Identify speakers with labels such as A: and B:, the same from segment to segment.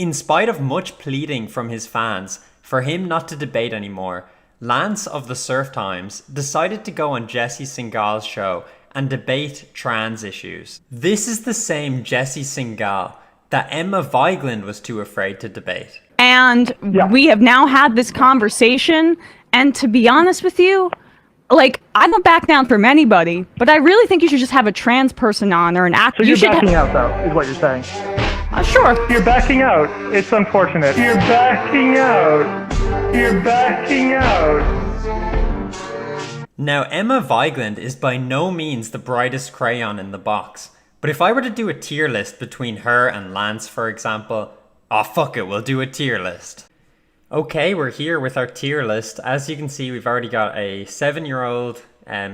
A: In spite of much pleading from his fans for him not to debate anymore, Lance of the Serf Times decided to go on Jesse Singal's show and debate trans issues. This is the same Jesse Singal that Emma Vigeland was too afraid to debate.
B: And we have now had this conversation, and to be honest with you, like, I don't back down from anybody, but I really think you should just have a trans person on or an actor.
C: So you're backing out, though, is what you're saying?
B: Sure.
C: You're backing out. It's unfortunate. You're backing out. You're backing out.
A: Now, Emma Vigeland is by no means the brightest crayon in the box, but if I were to do a tier list between her and Lance, for example, oh fuck it, we'll do a tier list. Okay, we're here with our tier list. As you can see, we've already got a 7-year-old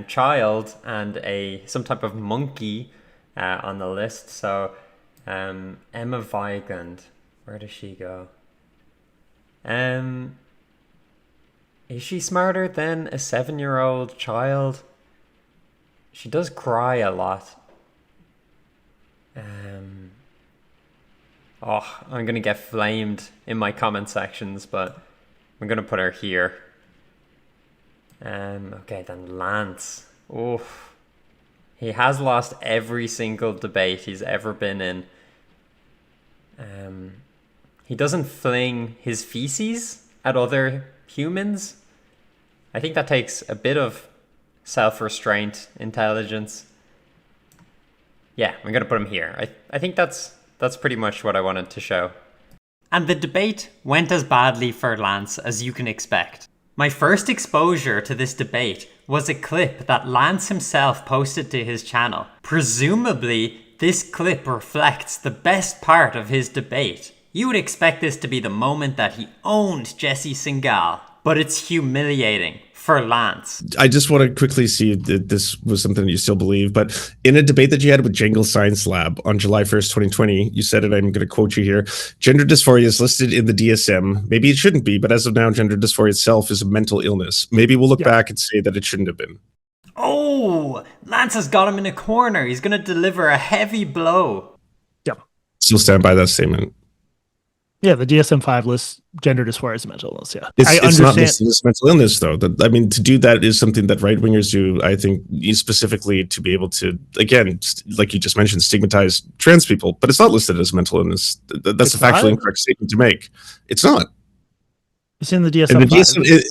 A: child and some type of monkey on the list. So, Emma Vigeland, where does she go? Is she smarter than a 7-year-old child? She does cry a lot. Oh, I'm going to get flamed in my comment sections, but I'm going to put her here. Okay, then Lance. Oof. He has lost every single debate he's ever been in. He doesn't fling his feces at other humans. I think that takes a bit of self-restraint, intelligence. Yeah, I'm going to put him here. I think that's pretty much what I wanted to show. And the debate went as badly for Lance as you can expect. My first exposure to this debate was a clip that Lance himself posted to his channel. Presumably, this clip reflects the best part of his debate. You would expect this to be the moment that he owned Jesse Singal, but it's humiliating for Lance.
D: I just want to quickly see if this was something you still believe, but in a debate that you had with Jingle Science Lab on July 1st, 2020, you said it, I'm going to quote you here, gender dysphoria is listed in the DSM. Maybe it shouldn't be, but as of now, gender dysphoria itself is a mental illness. Maybe we'll look back and say that it shouldn't have been.
A: Oh, Lance has got him in a corner. He's going to deliver a heavy blow.
C: Yeah.
D: Still stand by that statement.
C: Yeah, the DSM-5 lists gender dysphoria as a mental illness, yeah.
D: It's not listed as mental illness, though. I mean, to do that is something that right-wingers do, I think, specifically to be able to, again, like you just mentioned, stigmatize trans people. But it's not listed as mental illness. That's a factually incorrect statement to make. It's not.
C: It's in the DSM-5.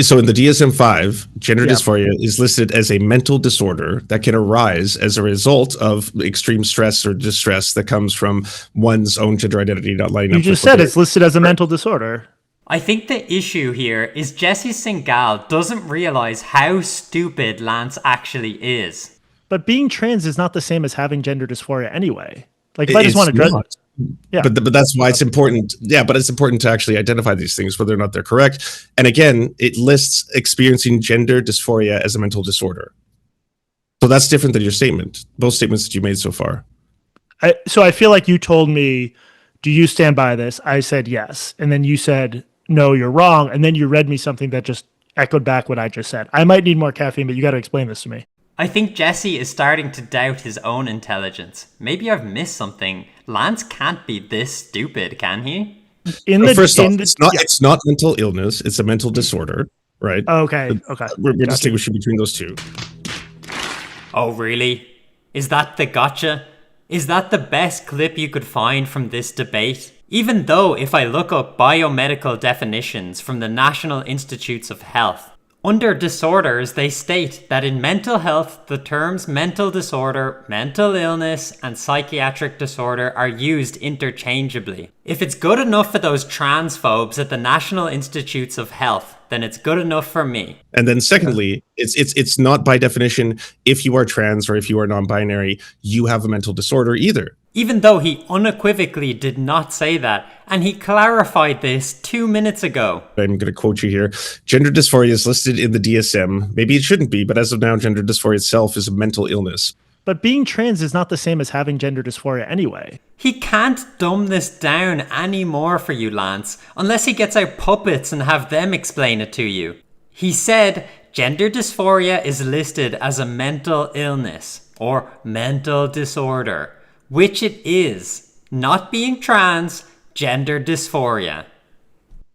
D: So in the DSM-5, gender dysphoria is listed as a mental disorder that can arise as a result of extreme stress or distress that comes from one's own gender identity not lining up.
C: You just said it's listed as a mental disorder.
A: I think the issue here is Jesse Singal doesn't realize how stupid Lance actually is.
C: But being trans is not the same as having gender dysphoria anyway. Like, if I just want to dress...
D: Yeah. But that's why it's important. Yeah, but it's important to actually identify these things, whether or not they're correct. And again, it lists experiencing gender dysphoria as a mental disorder. So that's different than your statement, both statements that you made so far.
C: So I feel like you told me, do you stand by this? I said yes. And then you said, no, you're wrong. And then you read me something that just echoed back what I just said. I might need more caffeine, but you got to explain this to me.
A: I think Jesse is starting to doubt his own intelligence. Maybe I've missed something. Lance can't be this stupid, can he?
D: First off, it's not mental illness. It's a mental disorder, right?
C: Okay.
D: We're distinguishing between those two.
A: Oh, really? Is that the gotcha? Is that the best clip you could find from this debate? Even though if I look up biomedical definitions from the National Institutes of Health, under disorders, they state that in mental health, the terms mental disorder, mental illness, and psychiatric disorder are used interchangeably. If it's good enough for those transphobes at the National Institutes of Health, then it's good enough for me.
D: And then secondly, it's not by definition, if you are trans or if you are non-binary, you have a mental disorder either.
A: Even though he unequivocally did not say that, and he clarified this 2 minutes ago.
D: I'm going to quote you here. Gender dysphoria is listed in the DSM. Maybe it shouldn't be, but as of now, gender dysphoria itself is a mental illness.
C: But being trans is not the same as having gender dysphoria anyway.
A: He can't dumb this down anymore for you, Lance, unless he gets out puppets and have them explain it to you. He said gender dysphoria is listed as a mental illness or mental disorder, which it is. Not being trans, Gender dysphoria.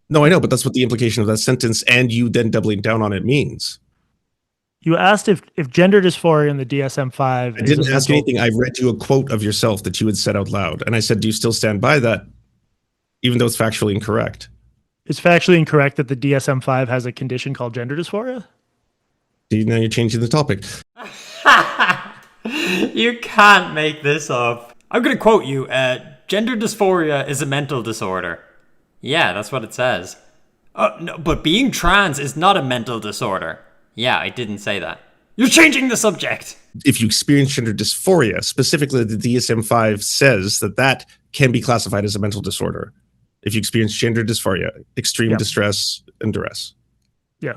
D: No, I know, but that's what the implication of that sentence and you then doubling down on it means.
C: You asked if gender dysphoria in the DSM-5.
D: I didn't ask anything. I read you a quote of yourself that you had said out loud. And I said, do you still stand by that, even though it's factually incorrect?
C: It's factually incorrect that the DSM-5 has a condition called gender dysphoria?
D: See, now you're changing the topic.
A: You can't make this up. I'm gonna quote you. Gender dysphoria is a mental disorder. Yeah, that's what it says. No, but being trans is not a mental disorder. Yeah, I didn't say that. You're changing the subject.
D: If you experience gender dysphoria, specifically the DSM-5 says that that can be classified as a mental disorder. If you experience gender dysphoria, extreme distress and duress.
C: Yeah.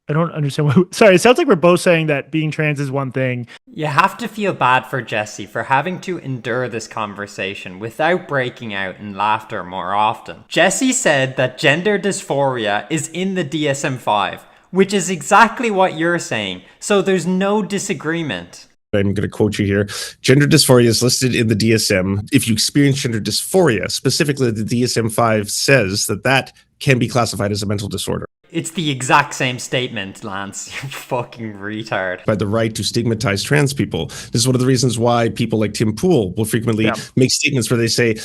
C: I don't understand. Sorry, it sounds like we're both saying that being trans is one thing.
A: You have to feel bad for Jesse for having to endure this conversation without breaking out in laughter more often. Jesse said that gender dysphoria is in the DSM-5, which is exactly what you're saying, so there's no disagreement.
D: I'm going to quote you here. Gender dysphoria is listed in the DSM. If you experience gender dysphoria, specifically the DSM-5 says that that can be classified as a mental disorder.
A: It's the exact same statement, Lance. You fucking retard.
D: By the right to stigmatize trans people. This is one of the reasons why people like Tim Pool will frequently make statements where they say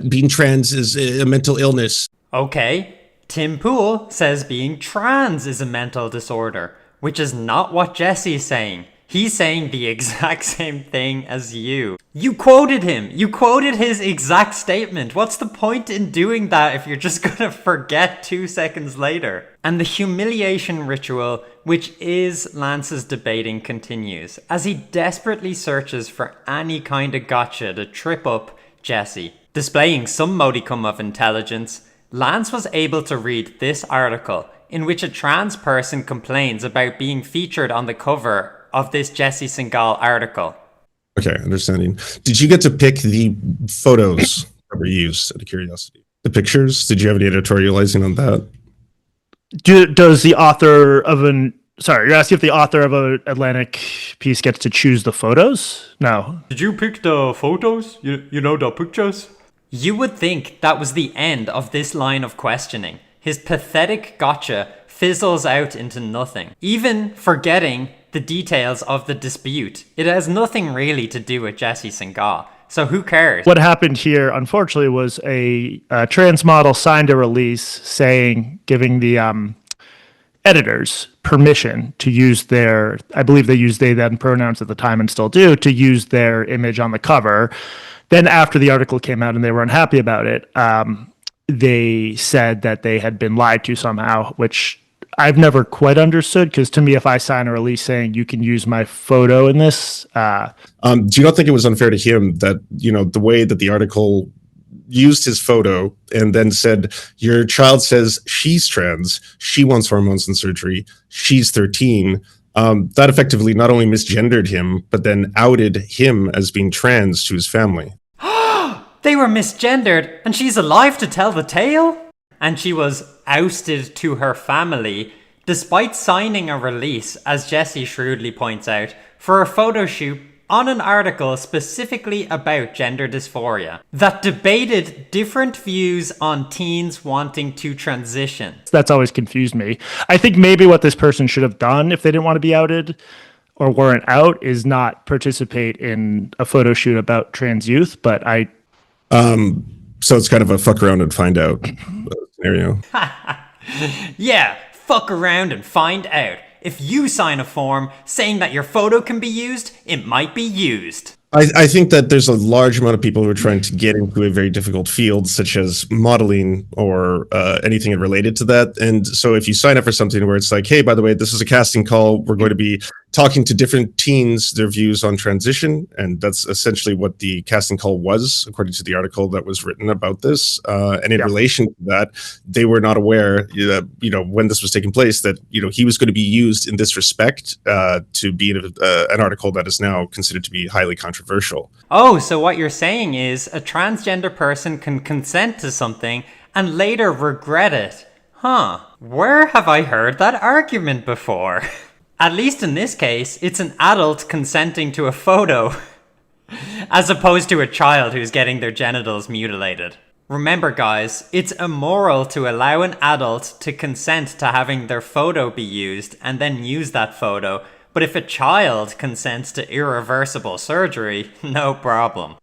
D: being trans is a mental illness.
A: Okay, Tim Pool says being trans is a mental disorder, which is not what Jesse's saying. He's saying the exact same thing as you. You quoted him. You quoted his exact statement. What's the point in doing that if you're just gonna forget 2 seconds later? And the humiliation ritual, which is Lance's debating, continues as he desperately searches for any kind of gotcha to trip up Jesse. Displaying some modicum of intelligence, Lance was able to read this article in which a trans person complains about being featured on the cover of this Jesse Singal article.
D: Okay, understanding. Did you get to pick the photos that were used, out of curiosity? The pictures? Did you have any editorializing on that?
C: Does the author of you're asking if the author of an Atlantic piece gets to choose the photos? No.
A: Did you pick the photos? You know, the pictures? You would think that was the end of this line of questioning. His pathetic gotcha fizzles out into nothing, even forgetting the details of the dispute. It has nothing really to do with Jesse Singal, so who cares?
C: What happened here, unfortunately, was a trans model signed a release giving the editors permission to use their, I believe they used they them pronouns at the time and still do, to use their image on the cover. Then after the article came out and they were unhappy about it, they said that they had been lied to somehow, which I've never quite understood, because to me, if I sign a release saying you can use my photo in this,
D: do you not think it was unfair to him that, you know, the way that the article used his photo and then said, your child says she's trans, she wants hormones and surgery, she's 13, that effectively not only misgendered him, but then outed him as being trans to his family.
A: They were misgendered, and she's alive to tell the tale? And she was ousted to her family, despite signing a release, as Jesse shrewdly points out, for a photo shoot on an article specifically about gender dysphoria that debated different views on teens wanting to transition.
C: That's always confused me. I think maybe what this person should have done if they didn't want to be outed or weren't out is not participate in a photo shoot about trans youth, but
D: so it's kind of a fuck around and find out scenario.
A: Yeah, fuck around and find out. If you sign a form saying that your photo can be used, it might be used.
D: I think that there's a large amount of people who are trying to get into a very difficult field, such as modeling or anything related to that. And so if you sign up for something where it's like, hey, by the way, this is a casting call, we're going to be talking to different teens, their views on transition. And that's essentially what the casting call was, according to the article that was written about this. And in relation to that, they were not aware, when this was taking place, that, he was going to be used in this respect to be an article that is now considered to be highly controversial.
A: Oh, so what you're saying is a transgender person can consent to something and later regret it. Huh. Where have I heard that argument before? At least in this case, it's an adult consenting to a photo. As opposed to a child who's getting their genitals mutilated. Remember guys, it's immoral to allow an adult to consent to having their photo be used and then use that photo, but if a child consents to irreversible surgery, no problem.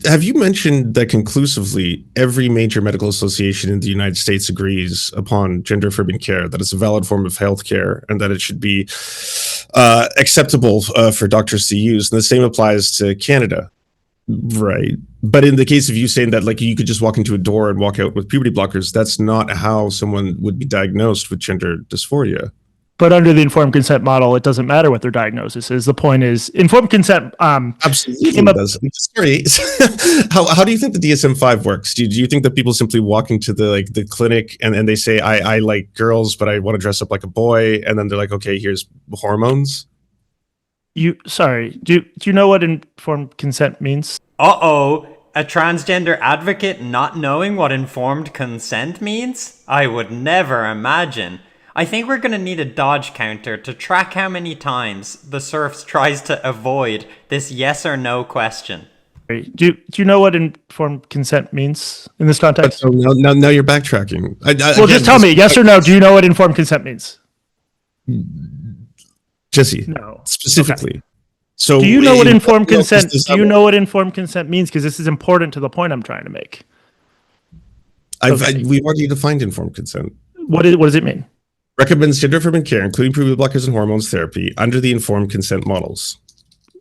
D: Have you mentioned that conclusively every major medical association in the United States agrees upon gender-affirming care, that it's a valid form of healthcare, and that it should be acceptable for doctors to use? And the same applies to Canada, right? But in the case of you saying that, like, you could just walk into a door and walk out with puberty blockers, that's not how someone would be diagnosed with gender dysphoria.
C: But under the informed consent model, it doesn't matter what their diagnosis is. The point is, informed consent.
D: Absolutely does. Sorry. How do you think the DSM-5 works? Do you think that people simply walk into the clinic and they say, I like girls, but I want to dress up like a boy, and then they're like, okay, here's hormones? Do you know what informed consent means?
A: Uh-oh, a transgender advocate not knowing what informed consent means? I would never imagine. I think we're going to need a dodge counter to track how many times the Serfs tries to avoid this yes or no question.
C: Do you know what informed consent means in this context?
D: Now you're backtracking.
C: Just tell me, yes or no, do you know what informed consent means?
D: Jesse,
C: no.
D: Specifically.
C: Okay.
D: So
C: do you know what informed consent? Do you know what informed consent means? Because this is important to the point I'm trying to make.
D: We've already defined informed consent.
C: What does it mean?
D: Recommends gender-affirming care, including puberty blockers and hormones therapy, under the informed consent models.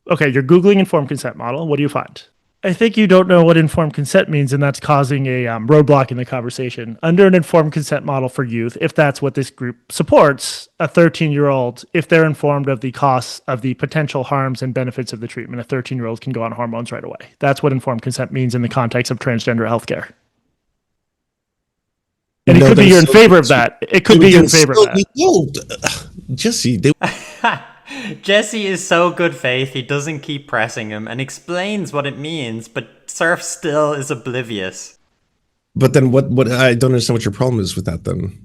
C: Okay, you're Googling informed consent model. What do you find? I think you don't know what informed consent means, and that's causing a roadblock in the conversation. Under an informed consent model for youth, if that's what this group supports, a 13-year-old, if they're informed of the costs of the potential harms and benefits of the treatment, a 13-year-old can go on hormones right away. That's what informed consent means in the context of transgender healthcare. And it could be you're in favor of that. It could be you're in favor of that.
D: Jesse,
A: Jesse is so good faith, he doesn't keep pressing him and explains what it means, but Serf still is oblivious.
D: But then what I don't understand what your problem is with that then.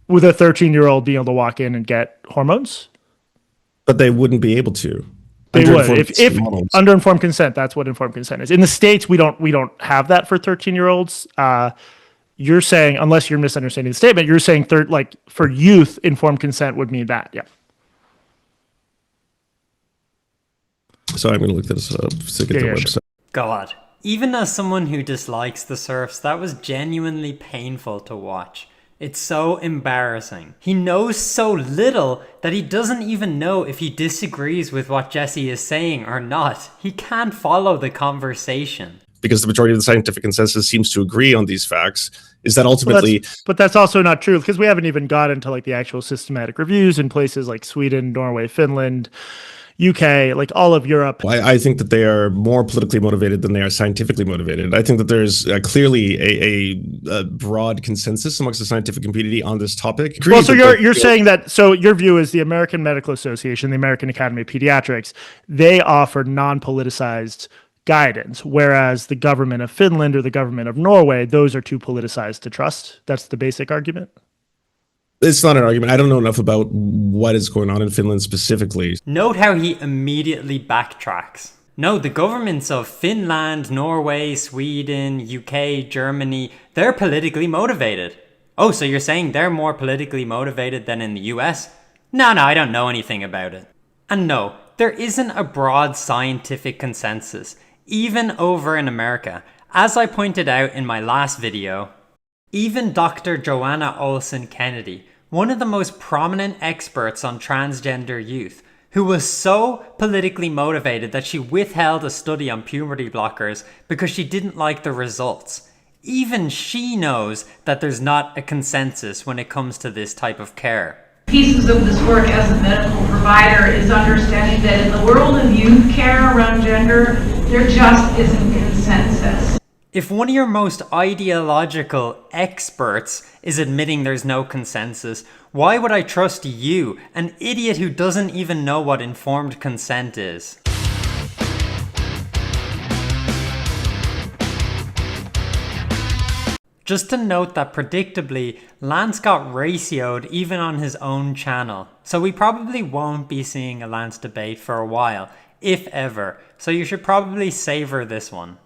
C: With a 13-year-old being able to walk in and get hormones?
D: But they wouldn't be able to.
C: They would. If under informed consent, that's what informed consent is. In the States, we don't have that for 13-year-olds. You're saying, unless you're misunderstanding the statement, you're saying for youth, informed consent would mean that. Yeah.
D: So I'm going to look this up to get the website.
A: Sure. God, even as someone who dislikes the Serfs, that was genuinely painful to watch. It's so embarrassing. He knows so little that he doesn't even know if he disagrees with what Jesse is saying or not. He can't follow the conversation. Because
D: the majority of the scientific consensus seems to agree on these facts, is that ultimately...
C: But that's also not true, because we haven't even got into the actual systematic reviews in places like Sweden, Norway, Finland, UK, all of Europe.
D: I think that they are more politically motivated than they are scientifically motivated. I think that there's clearly a broad consensus amongst the scientific community on this topic.
C: Well, so you're saying that, so your view is the American Medical Association, the American Academy of Pediatrics, they offer non-politicized guidance, whereas the government of Finland or the government of Norway, those are too politicized to trust. That's the basic argument.
D: It's not an argument. I don't know enough about what is going on in Finland specifically.
A: Note how he immediately backtracks. No, the governments of Finland, Norway, Sweden, UK, Germany, they're politically motivated. Oh, so you're saying they're more politically motivated than in the US? No, I don't know anything about it. And no, there isn't a broad scientific consensus, even over in America. As I pointed out in my last video, even Dr. Joanna Olson Kennedy, one of the most prominent experts on transgender youth, who was so politically motivated that she withheld a study on puberty blockers because she didn't like the results. Even she knows that there's not a consensus when it comes to this type of care.
E: Pieces of this work as a medical provider is understanding that in the world of youth care around gender, there just isn't consensus.
A: If one of your most ideological experts is admitting there's no consensus, why would I trust you, an idiot who doesn't even know what informed consent is? Just to note that predictably, Lance got ratioed even on his own channel, so we probably won't be seeing a Lance debate for a while. if ever. So you should probably savor this one.